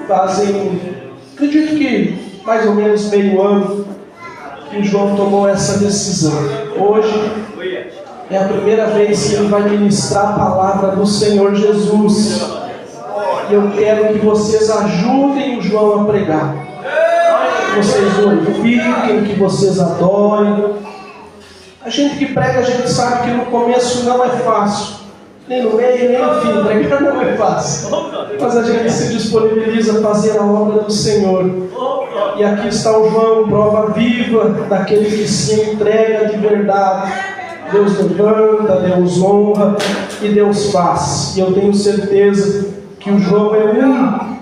Fazem, acredito que mais ou menos meio ano que o João tomou essa decisão. Hoje é a primeira vez que ele vai ministrar a palavra do Senhor Jesus. E eu quero que vocês ajudem o João a pregar. Que vocês glorifiquem, que vocês adorem. A gente que prega, a gente sabe que no começo não é fácil. Nem no meio, nem no fim. Pregar não é fácil. Mas a gente se disponibiliza a fazer a obra do Senhor. E aqui está o João, prova viva daquele que se entrega de verdade. Deus levanta, Deus honra e Deus faz. E eu tenho certeza que o João é um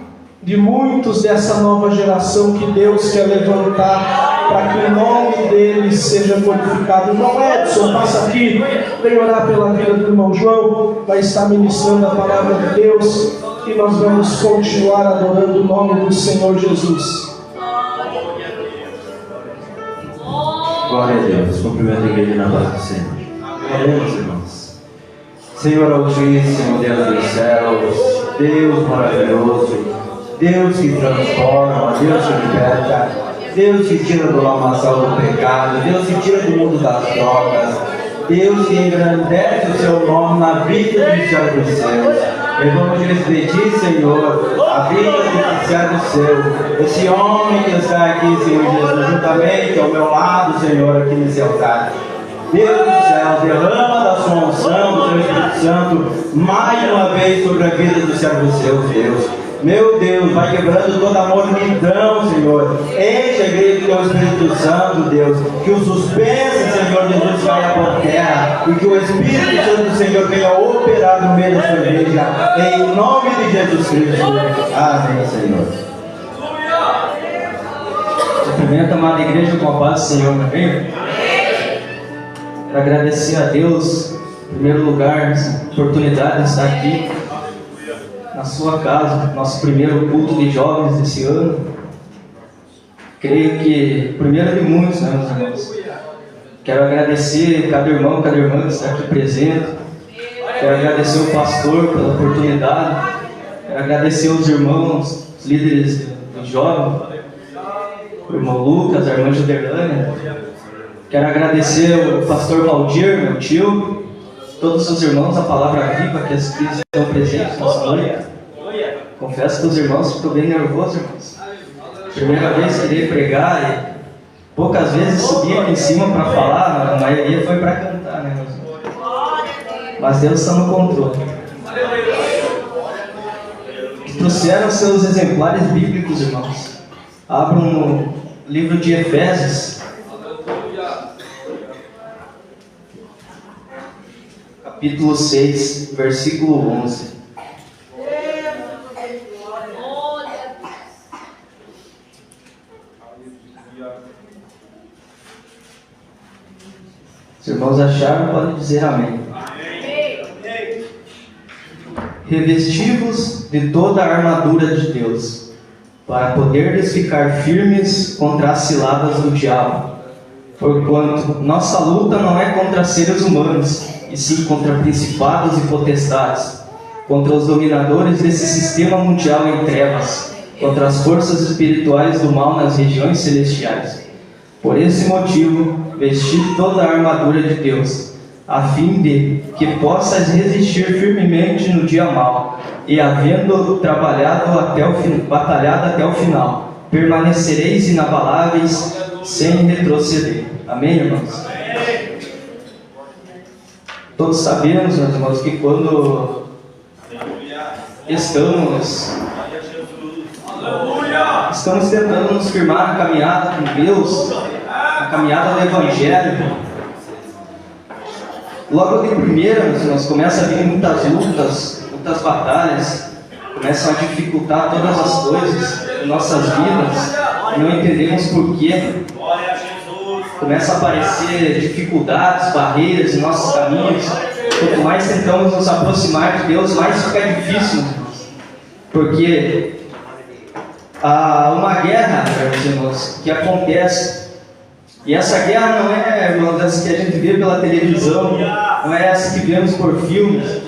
de muitos dessa nova geração que Deus quer levantar para que o nome dele seja glorificado. Irmão Edson, passa aqui, vem orar pela vida do irmão João, vai estar ministrando a palavra de Deus e nós vamos continuar adorando o nome do Senhor Jesus. Glória a Deus, cumprimento a igreja na paz do Senhor. Oremos, irmãos. Senhor Altíssimo, Deus dos céus, Deus maravilhoso, Deus que transforma, Deus que liberta, Deus que tira do lamaçal do pecado, Deus que tira do mundo das drogas, Deus que engrandece o seu nome na vida dos servos seus. Evangelho de ti, Senhor, a vida do servo seu, esse homem que está aqui, Senhor Jesus, juntamente ao meu lado, Senhor, aqui nesse altar. Deus do céu, derrama da sua unção, do seu Espírito Santo, mais uma vez sobre a vida dos servos seus, Deus. Meu Deus, vai quebrando toda a mornidão, Senhor. Enche a igreja do teu Espírito Santo, Deus. Que o suspense, Senhor Jesus, caia por terra. E que o Espírito Santo do Senhor venha operar no meio da sua igreja. Em nome de Jesus Cristo. Amém, Senhor. Cumprimento a amada igreja com a paz do Senhor, amém? Quero agradecer a Deus, em primeiro lugar, essa oportunidade de estar aqui na sua casa, nosso primeiro culto de jovens desse ano. Creio que, primeiro de muitos, né, meus irmãos? Quero agradecer cada irmão, cada irmã que está aqui presente. Quero agradecer o pastor pela oportunidade. Quero agradecer os irmãos, os líderes do jovem, o irmão Lucas, a irmã Juderlânia. Quero agradecer o pastor Valdir, meu tio, todos os irmãos, a palavra viva que estão presentes nessa noite. Confesso que os irmãos ficam bem nervosos, irmãos. Primeira vez que irei pregar e poucas vezes subi aqui em cima para falar, a maioria foi para cantar, né, meus irmãos? Mas Deus está no controle. Trouxeram seus exemplares bíblicos, irmãos. Abram no livro de Efésios, capítulo 6, versículo 11. Se os irmãos acharam, podem dizer amém. Revesti-vos de toda a armadura de Deus, para poderdes ficar firmes contra as ciladas do diabo. Porquanto nossa luta não é contra seres humanos, e sim contra principados e potestades, contra os dominadores desse sistema mundial em trevas, contra as forças espirituais do mal nas regiões celestiais. Por esse motivo, vesti toda a armadura de Deus, a fim de que possas resistir firmemente no dia mau, e havendo batalhado até o final, permanecereis inabaláveis, sem retroceder. Amém, irmãos? Todos sabemos, meus irmãos, que quando estamos tentando nos firmar na caminhada com Deus, na caminhada do Evangelho, logo de primeira, meus irmãos, começa a vir muitas lutas, muitas batalhas, começam a dificultar todas as coisas em nossas vidas, não entendemos porquê. Começa a aparecer dificuldades, barreiras em nossos caminhos. Quanto mais tentamos nos aproximar de Deus, mais fica difícil. Porque há uma guerra, meus irmãos, que acontece. E essa guerra não é, irmãos, essa que a gente vê pela televisão, não é essa que vemos por filmes,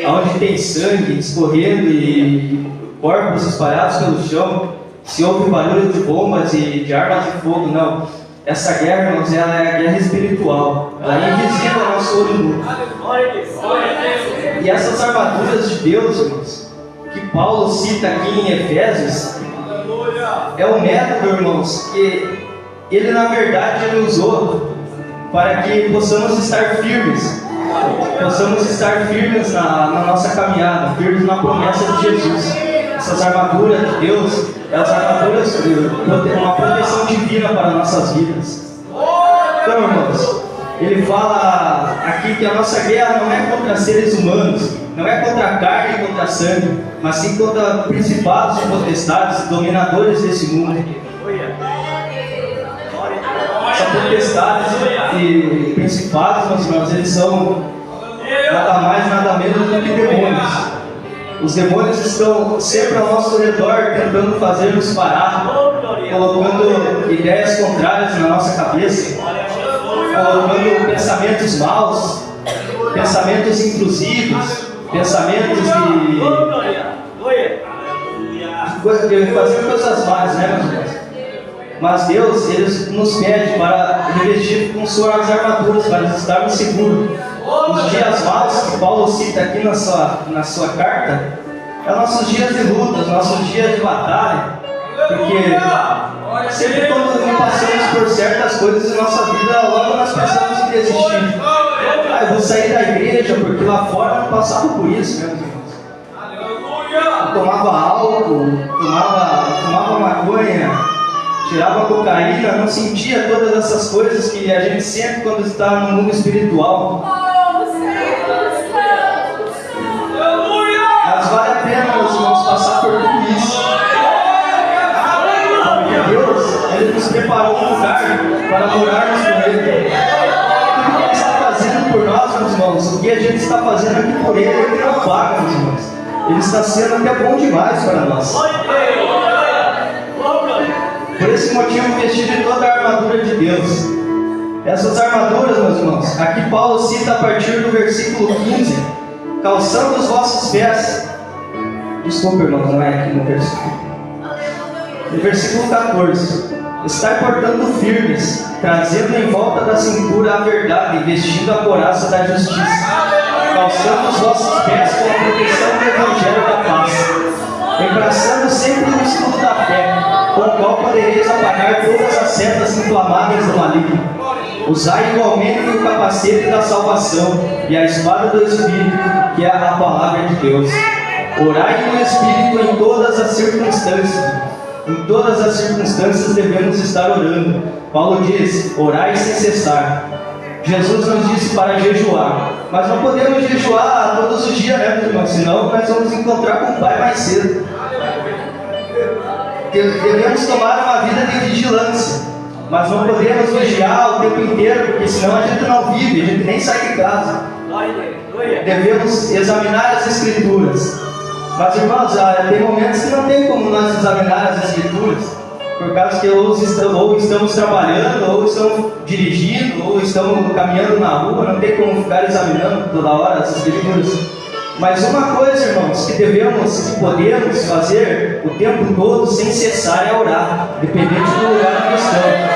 onde tem sangue escorrendo e corpos espalhados pelo chão, se ouve barulho de bombas e de armas de fogo. Não. Essa guerra, irmãos, ela é a guerra espiritual. Ela é invisível ao nosso olho nu. E essas armaduras de Deus, irmãos, que Paulo cita aqui em Efésios, é um método, irmãos, que ele na verdade ele usou para que possamos estar firmes na nossa caminhada, firmes na promessa de Jesus. Essas armaduras de Deus, elas armaduras uma proteção divina para nossas vidas. Então, irmãos, ele fala aqui que a nossa guerra não é contra seres humanos, não é contra a carne e contra a sangue, mas sim contra principados e potestades, dominadores desse mundo. Essas potestades e principados, meus irmãos, eles são nada mais, nada menos do que demônios. Os demônios estão sempre ao nosso redor, tentando fazer-nos parar, colocando ideias contrárias na nossa cabeça, colocando pensamentos maus, pensamentos intrusivos, pensamentos de fazer coisas más, né, meus irmãos? Mas Deus, Ele nos pede para revestir com suas armaduras, para estarmos seguros. Os dias maus que Paulo cita aqui na sua carta, é nossos dias de luta, nossos dias de batalha, porque sempre quando passamos por certas coisas em nossa vida, logo nós pensamos em desistir. Eu vou sair da igreja porque lá fora eu não passava por isso, meus irmãos. Eu tomava álcool, tomava maconha, tirava cocaína, não sentia todas essas coisas que a gente sente quando está no mundo espiritual. Mas vale a pena, meus irmãos, passar por tudo isso. Porque Deus, Ele nos preparou um lugar para morarmos com Ele. Tudo que Ele está fazendo por nós, meus irmãos, o que a gente está fazendo aqui por Ele, Ele não paga, meus irmãos. Ele está sendo até bom demais para nós. Por esse motivo, vestir de toda a armadura de Deus. Essas armaduras, meus irmãos, aqui Paulo cita a partir do versículo 15, calçando os vossos pés. Desculpa, irmãos, não é aqui no versículo. No versículo 14, estai portando firmes, trazendo em volta da cintura a verdade, vestindo a couraça da justiça, calçando os vossos pés com a proteção do evangelho da paz, embraçando sempre o escudo da fé, com o qual podereis apagar todas as setas inflamáveis do maligno. Usai igualmente o capacete da salvação e a espada do Espírito, que é a palavra de Deus. Orai no Espírito em todas as circunstâncias. Em todas as circunstâncias devemos estar orando. Paulo diz, orai sem cessar. Jesus nos disse para jejuar, mas não podemos jejuar todos os dias, né, meus irmãos? Senão nós vamos encontrar com o Pai mais cedo. Devemos tomar uma vida de vigilância, mas não podemos vigiar o tempo inteiro, porque senão a gente não vive, a gente nem sai de casa. Devemos examinar as Escrituras. Mas, irmãos, tem momentos que não tem como nós examinar as Escrituras, por causa que ou estamos trabalhando, ou estamos dirigindo, ou estamos caminhando na rua, não tem como ficar examinando toda hora as Escrituras. Mas uma coisa, irmãos, que podemos fazer o tempo todo sem cessar é orar, dependente do lugar que estamos.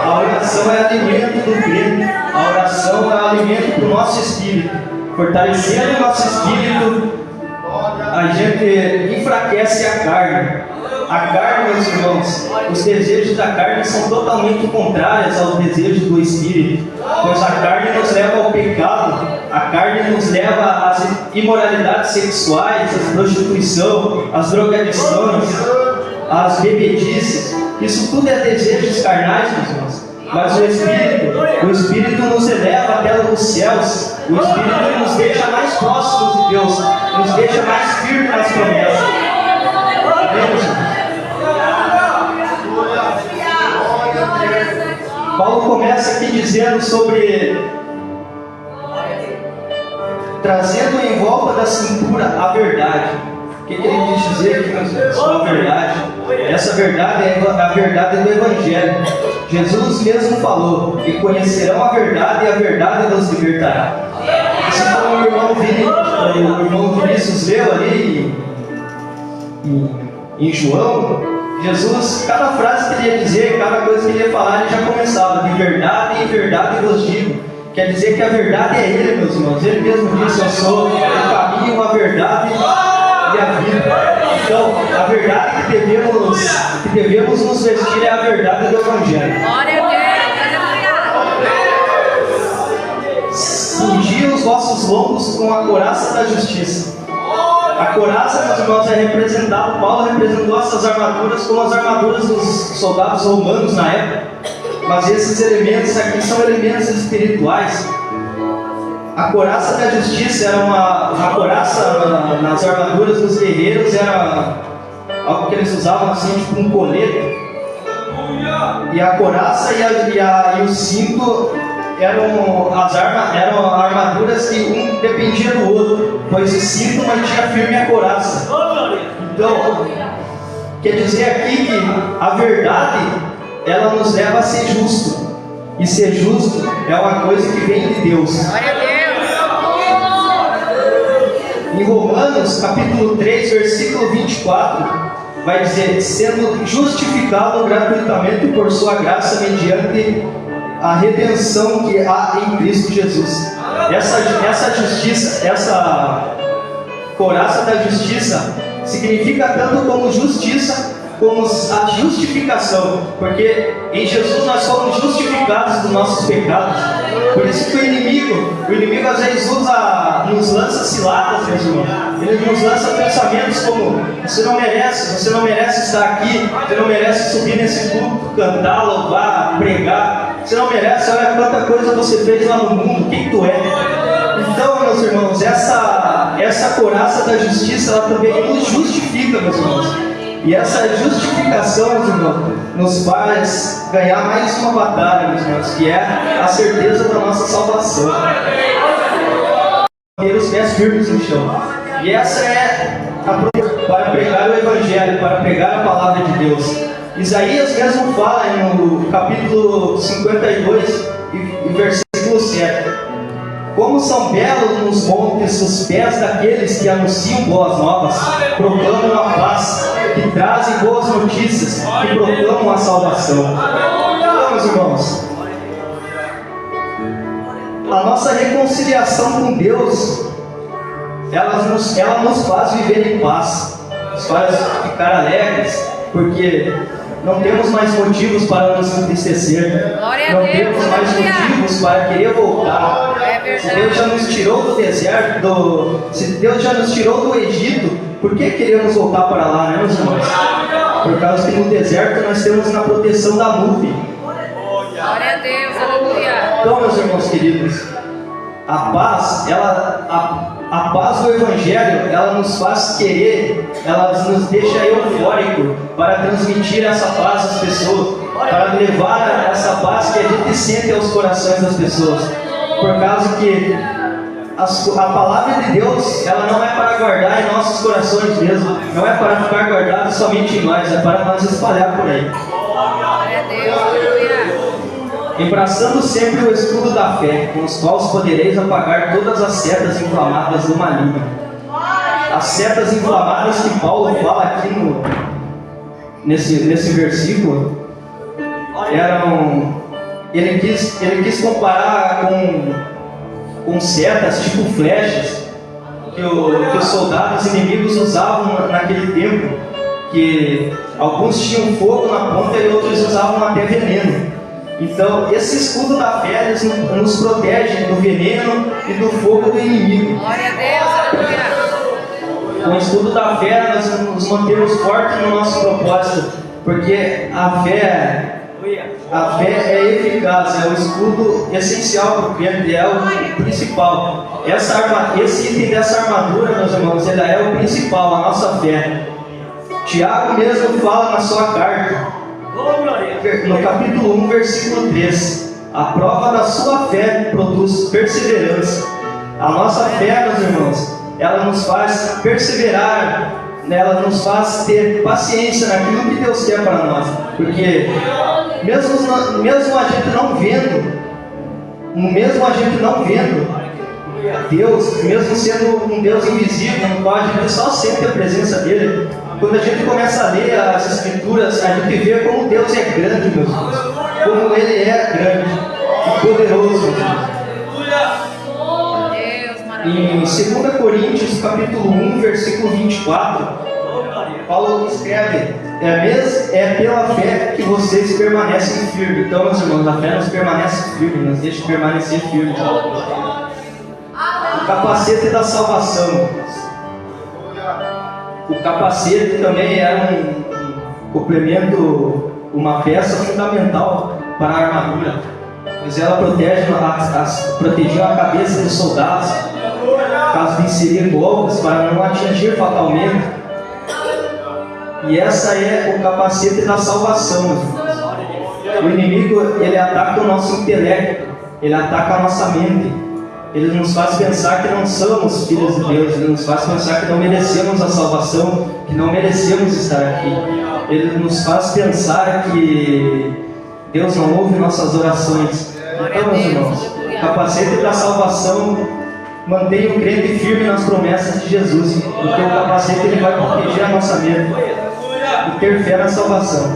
A oração é alimento do crente, a oração é alimento para o nosso espírito. Fortalecendo o nosso espírito, a gente enfraquece a carne. A carne, meus irmãos, os desejos da carne são totalmente contrários aos desejos do Espírito, pois a carne nos leva ao pecado, a carne nos leva às imoralidades sexuais, à prostituição, às drogadições, às bebedices. Isso tudo é desejos carnais, meus irmãos. Mas o Espírito nos eleva até os céus, o Espírito nos deixa mais próximos de Deus, nos deixa mais firmes nas promessas. Paulo começa aqui dizendo sobre trazendo em volta da cintura a verdade. O que ele quis dizer aqui com a verdade? Essa verdade é a verdade do Evangelho. Jesus mesmo falou: e conhecerão a verdade, e a verdade nos libertará. Isso como o irmão Vinícius leu ali em João, Jesus, cada frase que ele ia dizer, cada coisa que ele ia falar, ele já começava: de verdade, em verdade vos digo. Quer dizer que a verdade é Ele, meus irmãos. Ele mesmo disse: eu sou o caminho, a verdade e a vida. Então, a verdade que devemos nos vestir é a verdade do Evangelho. Glória a Deus. Cingi os vossos lombos com a couraça da justiça. A couraça, meus irmãos, é representada. Paulo representou essas armaduras como as armaduras dos soldados romanos na época. Mas esses elementos aqui são elementos espirituais. A couraça da justiça era a couraça nas armaduras dos guerreiros, era algo que eles usavam assim, tipo um colete. E a couraça e o cinto eram armaduras que um dependia do outro, pois o cinto mantinha firme a couraça. Então, quer dizer aqui que a verdade, ela nos leva a ser justo. E ser justo é uma coisa que vem de Deus. Glória a Deus. Em Romanos, capítulo 3, versículo 24, vai dizer: sendo justificado gratuitamente por sua graça mediante a redenção que há em Cristo Jesus. Essa justiça, essa couraça da justiça, significa tanto como justiça, como a justificação, porque em Jesus nós somos justificados dos nossos pecados. Por isso que o inimigo às vezes nos lança ciladas, meus irmãos. Ele nos lança pensamentos como: você não merece estar aqui, você não merece subir nesse culto, cantar, louvar, pregar, você não merece, olha quanta coisa você fez lá no mundo, quem tu é? Então, meus irmãos, essa couraça da justiça, ela também nos justifica, meus irmãos. E essa justificação, meus irmãos, nos faz ganhar mais uma batalha, meus irmãos, que é a certeza da nossa salvação. Ter os pés firmes no chão. E essa é para pregar o Evangelho, para pregar a palavra de Deus. Isaías mesmo fala no capítulo 52 e versículo 7: como são belos nos montes os pés daqueles que anunciam boas novas, proclamam a paz, que trazem boas notícias, que proclamam a salvação. Então, meus irmãos, a nossa reconciliação com Deus, ela nos faz viver em paz, nos faz ficar alegres, porque não temos mais motivos para nos entristecer, não temos mais motivos para querer voltar. Se Deus já nos tirou do deserto, se Deus já nos tirou do Egito, por que queremos voltar para lá, né, meus irmãos? Por causa que no deserto nós temos na proteção da nuvem. Glória a Deus, aleluia. Então, meus irmãos queridos, a paz do Evangelho, ela nos faz querer, ela nos deixa eufórico para transmitir essa paz às pessoas, para levar essa paz que a gente sente aos corações das pessoas. Por causa que a palavra de Deus, ela não é para guardar em nossos corações mesmo, não é para ficar guardada somente em nós, é para nós espalhar por aí. Glória a Deus, aleluia. Embraçando sempre o escudo da fé, com os quais podereis apagar todas as setas inflamadas do maligno. As setas inflamadas que Paulo fala aqui nesse versículo, ele quis comparar com setas, tipo flechas, que os soldados inimigos usavam naquele tempo, que alguns tinham fogo na ponta e outros usavam até veneno. Então, esse escudo da fé nos protege do veneno e do fogo do inimigo. Glória a Deus, aleluia. Com o escudo da fé, nós nos mantemos fortes no nosso propósito, porque a fé é eficaz, é o escudo essencial para o crente, é o principal. Esse item dessa armadura, meus irmãos, ele é o principal, a nossa fé. Tiago mesmo fala na sua carta, no capítulo 1, versículo 3: a prova da sua fé produz perseverança. A nossa fé, meus irmãos, ela nos faz perseverar, ela nos faz ter paciência naquilo que Deus quer para nós, porque mesmo a gente não vendo Deus, mesmo sendo um Deus invisível, no qual a gente só sente a presença dele, Quando a gente começa a ler as Escrituras, a gente vê como Deus é grande, meus irmãos. Como Ele é grande e poderoso, meus irmãos. Em 2 Coríntios, capítulo 1, versículo 24, Paulo escreve: é pela fé que vocês permanecem firmes. Então, meus irmãos, a fé nos permanece firme, nos deixa permanecer firme. O capacete da salvação. O capacete também era um complemento, uma peça fundamental para a armadura, pois ela protegia a cabeça dos soldados, caso de inserir golpes, para não atingir fatalmente. E essa é o capacete da salvação. O inimigo, ele ataca o nosso intelecto, ele ataca a nossa mente, ele nos faz pensar que não somos filhos de Deus, ele nos faz pensar que não merecemos a salvação, que não merecemos estar aqui. Ele nos faz pensar que Deus não ouve nossas orações. Então, meus irmãos, o capacete da salvação mantém o crente firme nas promessas de Jesus, porque o capacete ele vai proteger a nossa mente e ter fé na salvação.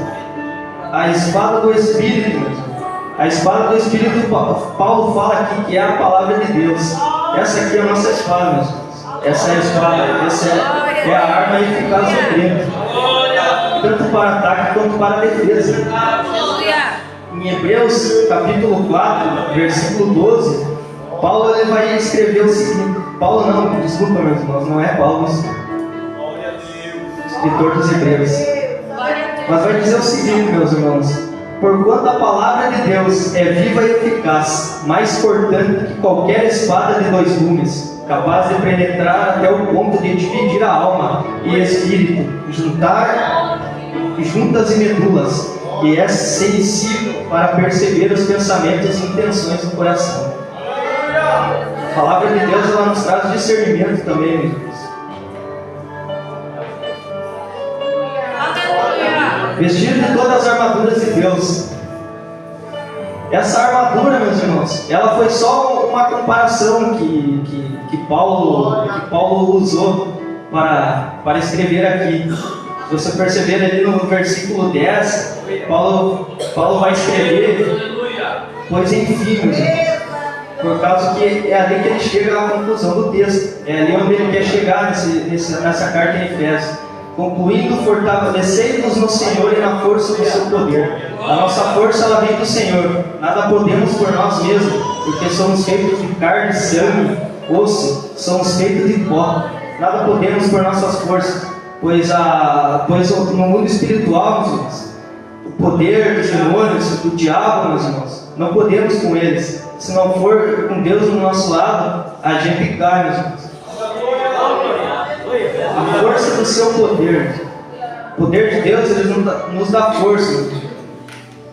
A espada do Espírito, meus irmãos. A espada do Espírito, Paulo fala aqui que é a palavra de Deus. Essa aqui é a nossa espada, meus irmãos. Essa é a espada, essa é a arma eficaz do crente, tanto para ataque quanto para defesa. Em Hebreus, capítulo 4, versículo 12, Paulo ele vai escrever o seguinte. Paulo não, desculpa, meus irmãos, não é Paulo, escritor dos Hebreus. Mas vai dizer o seguinte, meus irmãos: porquanto a palavra de Deus é viva e eficaz, mais cortante que qualquer espada de 2 gumes, capaz de penetrar até o ponto de dividir a alma e espírito, juntas e medulas, e é sensível para perceber os pensamentos e intenções do coração. A palavra de Deus ela nos traz discernimento também, meus irmãos. Vestido de todas as armaduras de Deus. Essa armadura, meus irmãos, ela foi só uma comparação que Paulo usou para escrever aqui. Se você perceber ali no versículo 10, Paulo vai escrever: pois enfim, meus irmãos, por causa que é ali que ele chega à conclusão do texto, é ali onde ele quer chegar nessa carta em Efésios. Concluindo, fortalecei-vos no Senhor e na força do seu poder. A nossa força ela vem do Senhor. Nada podemos por nós mesmos, porque somos feitos de carne, sangue, osso, somos feitos de pó. Nada podemos por nossas forças, pois no mundo espiritual, meus irmãos, o poder dos demônios, do diabo, meus irmãos, não podemos com eles. Se não for com Deus do nosso lado, a gente cai, meus irmãos. A força do seu poder. O poder de Deus ele nos dá força.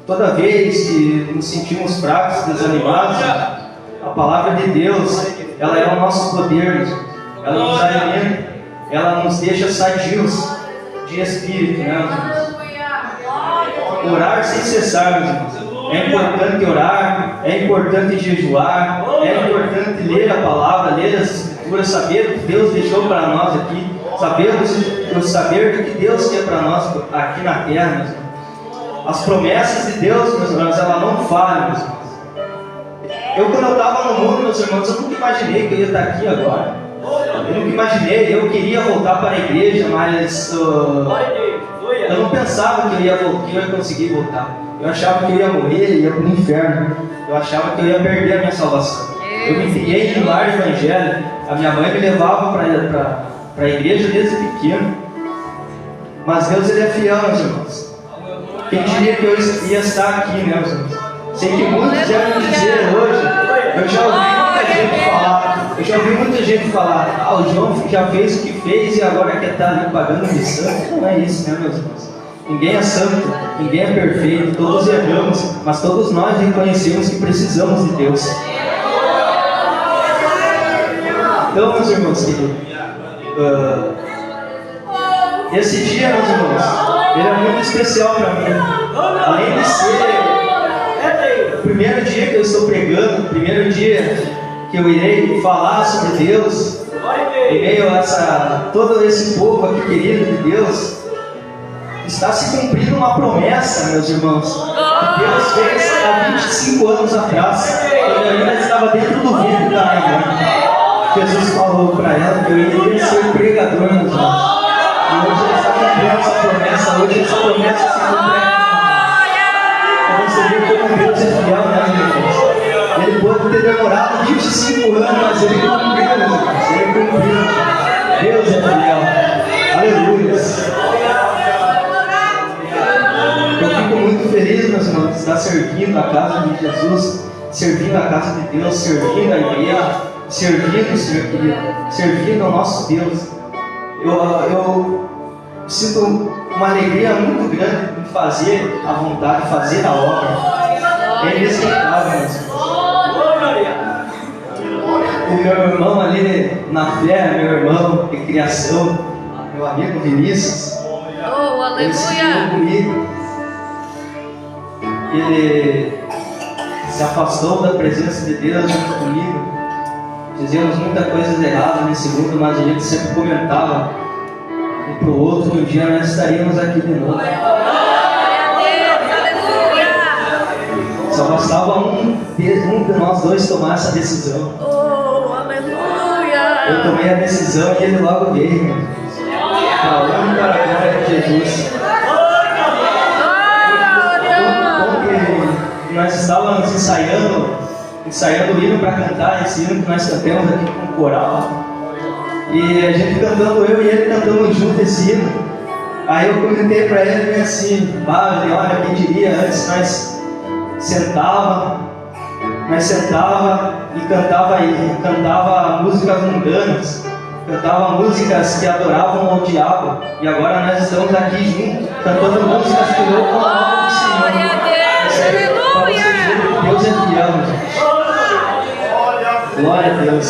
Toda vez que nos sentimos fracos, desanimados, a palavra de Deus ela é o nosso poder. Ela nos alimenta, ela nos deixa sadios de espírito, né? Orar sem cessar, meus irmãos. É importante orar, é importante jejuar, é importante ler a palavra, ler as Escrituras, saber o que Deus deixou para nós aqui. Saber o que Deus quer para nós aqui na terra, meus irmãos. As promessas de Deus, meus irmãos, ela não falham, meus irmãos. Quando eu estava no mundo, meus irmãos, eu nunca imaginei que eu ia estar aqui agora. Eu nunca imaginei, eu queria voltar para a igreja, mas eu não pensava que eu ia conseguir voltar. Eu achava que eu ia morrer e ia para o inferno. Eu achava que eu ia perder a minha salvação. Eu me criei em um lar evangélico. A minha mãe me levava para a igreja desde pequeno. Mas Deus ele é fiel, meus irmãos. Quem diria que eu ia estar aqui, né, meus irmãos? Sei que muitos devem dizer hoje, eu já ouvi muita gente falar, o João já fez o que fez e agora quer estar ali pagando missão. Não é isso, né, meus irmãos? Ninguém é santo, ninguém é perfeito, todos erramos, mas todos nós reconhecemos que precisamos de Deus. Então, meus irmãos, esse dia, meus irmãos, ele é muito especial para mim. Além de ser o primeiro dia que eu estou pregando, o primeiro dia que eu irei falar sobre Deus, em meio a todo esse povo aqui querido de Deus, está se cumprindo uma promessa, meus irmãos, que Deus fez há 25 anos atrás, quando eu ainda estava dentro do ventre da minha mãe. Jesus falou para ela que eu iria ser pregador nos anos. E hoje Ele está cumprindo essa promessa, hoje essa promessa se cumpre. Então você vê como Deus é fiel, né, irmãos? Ele pode ter demorado 25 anos, mas Ele cumpriu, meus irmãos. Ele cumpriu. Deus é fiel. Aleluia. Eu fico muito feliz, meus irmãos, de estar servindo a casa de Jesus, servindo a casa de Deus, servindo a igreja, servindo o Senhor querido, servindo ao nosso Deus. Eu sinto uma alegria muito grande em fazer a vontade, fazer a obra. É inesquecável, meus irmãos. O meu irmão ali na fé, meu irmão de criação, meu amigo Vinícius, ele se criou comigo. Ele se afastou da presença de Deus junto comigo. Fizemos muitas coisas erradas nesse mundo, mas a gente sempre comentava um para o outro. Um dia nós estaríamos aqui de novo. Só bastava um de nós dois tomar essa decisão. Eu tomei a decisão e ele logo veio. Falando para a glória de Jesus. Nós estávamos ensaiando o hino para cantar, esse hino que nós cantamos aqui com o coral. E a gente cantando, eu e ele cantando junto esse hino. Aí eu comentei para ele assim, olha, quem diria, antes nós sentava e cantava músicas mundanas, cantava músicas que adoravam ao diabo, e agora nós estamos aqui juntos, cantando músicas que louvam o nome do Senhor. Deus é fiel, gente. Glória a Deus.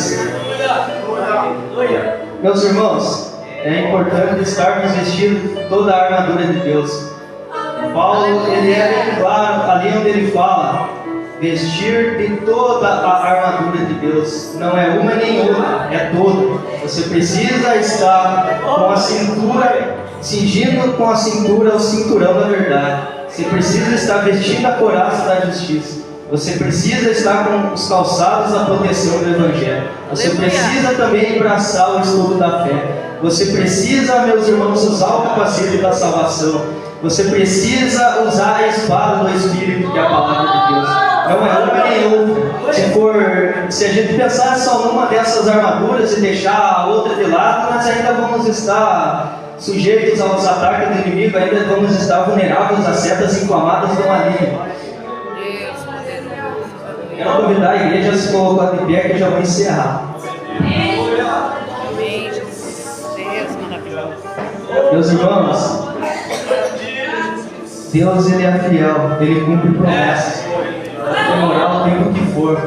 Meus irmãos, é importante estarmos vestidos toda a armadura de Deus. Paulo, ele é bem claro ali onde ele fala: vestir de toda a armadura de Deus. Não é uma nem outra, é toda. Você precisa estar com a cintura, cingindo com a cintura o cinturão da verdade. Você precisa estar vestindo a couraça da justiça. Você precisa estar com os calçados da proteção do Evangelho. Você precisa também abraçar o escudo da fé. Você precisa, meus irmãos, usar o capacete da salvação. Você precisa usar a espada do Espírito, que é a palavra de Deus. Não é uma nem outra. Se a gente pensar só numa dessas armaduras e deixar a outra de lado, nós ainda vamos estar sujeitos aos ataques do inimigo, ainda vamos estar vulneráveis às setas inflamadas do maligno. Quero convidar a igreja a se colocar de pé, que eu já vou encerrar. Meus irmãos, Deus, Ele é fiel, Ele cumpre promessas. Pode demorar o tempo que for.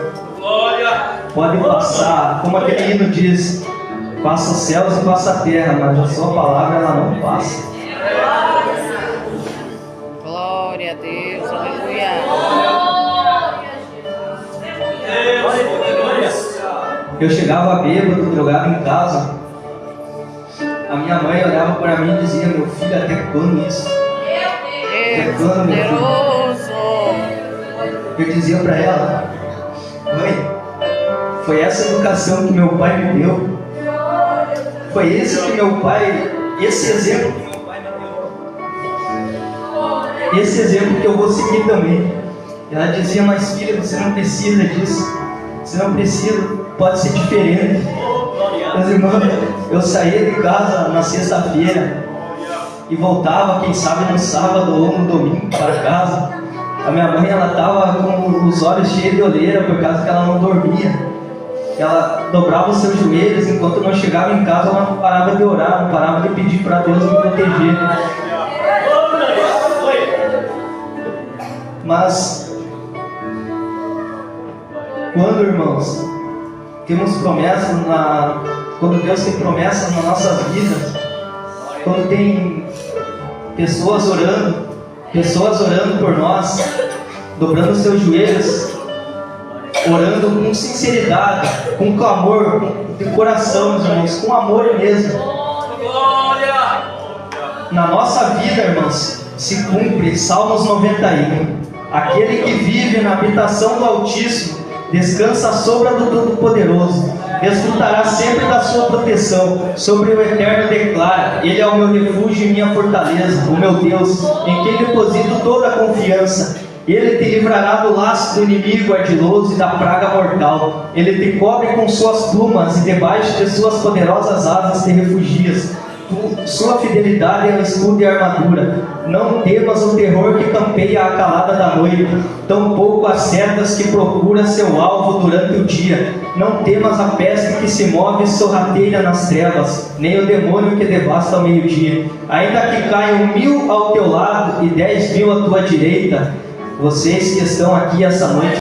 Pode passar, como aquele hino diz: passa os céus e passa a terra, mas a sua palavra ela não passa. Glória a Deus, aleluia. Eu chegava bêbado, drogado em casa. A minha mãe olhava para mim e dizia: meu filho, até quando isso? Até quando, meu filho? Eu dizia para ela: mãe, foi essa educação que meu pai me deu. Foi esse exemplo que meu pai me deu. Esse exemplo que eu vou seguir também. Ela dizia: mas filha, você não precisa disso. Você não precisa, pode ser diferente. Meus irmãos, eu saía de casa na sexta-feira e voltava, quem sabe, no sábado ou no domingo para casa. A minha mãe, ela estava com os olhos cheios de olheira por causa que ela não dormia. Ela dobrava os seus joelhos, enquanto não chegava em casa, ela não parava de orar, não parava de pedir para Deus me proteger. Mas quando, irmãos, temos promessas, quando Deus tem promessas nas nossas vidas, quando tem pessoas orando por nós, dobrando seus joelhos, orando com sinceridade, com clamor, de coração, meus irmãos, com amor mesmo. na nossa vida, irmãos, se cumpre Salmos 91. Aquele que vive na habitação do Altíssimo descansa à sombra do Todo-Poderoso, desfrutará sempre da sua proteção. Sobre o Eterno declara: Ele é o meu refúgio e minha fortaleza, o meu Deus, em quem deposito toda a confiança. Ele te livrará do laço do inimigo ardiloso e da praga mortal. Ele te cobre com suas plumas e debaixo de suas poderosas asas te refugias. Sua fidelidade é o escudo e a armadura. Não temas o terror que campeia à calada da noite, tampouco as setas que procura seu alvo durante o dia. Não temas a peste que se move sorrateira nas trevas, nem o demônio que devasta ao meio-dia. Ainda que caiam 1000 ao teu lado e 10.000 à tua direita, vocês que estão aqui essa noite